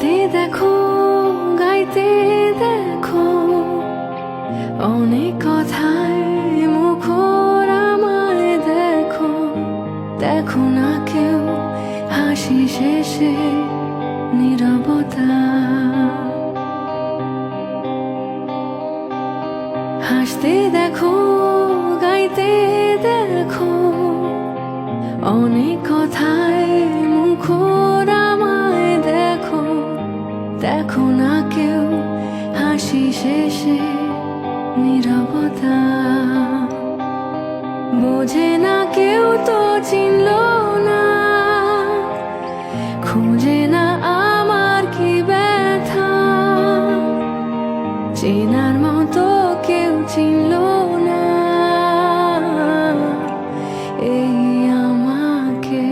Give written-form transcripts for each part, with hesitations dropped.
হাসতে দেখো, গাইতে দেখো, অনেক কথায় মুখর আমায় দেখো। দেখো না কেউ হাসি শেষে নীরবতা। হাসতে দেখো, গাইতে দেখো, অনেক কথায় মুখর আমায় দেখো। দেখো না কেউ হাসি শেষে নীরবতা। বোঝে না কেউ তো চিনল না, খুঁজে না আমার কি ব্যথা। চেনার মতো কেউ চিনল না এই আমাকে।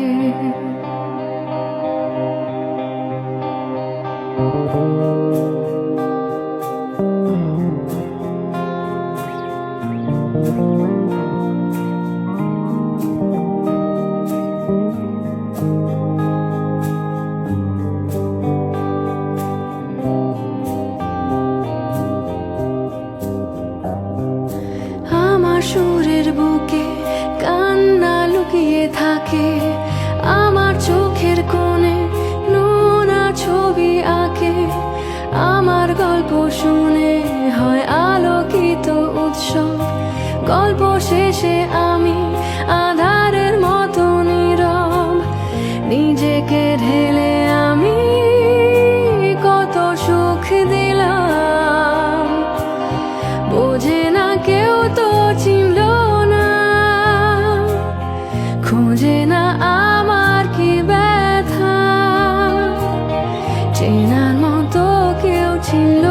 আমার সুরের বুকে কান্না লুকিয়ে থাকে, আমার চোখের কোণে নোনা ছবি আঁকে। আমার গল্প শুনে হয় আলোকিত উৎসব, গল্প শেষে আমি আধারের মতো নীরব। নিজেকে ঢেলে আমি কত সুখ দিলাম, বোঝে না কেউ তো চিনল না, খুঁজে না আমার কি ব্যথা। চেনার মতো কেউ চিনল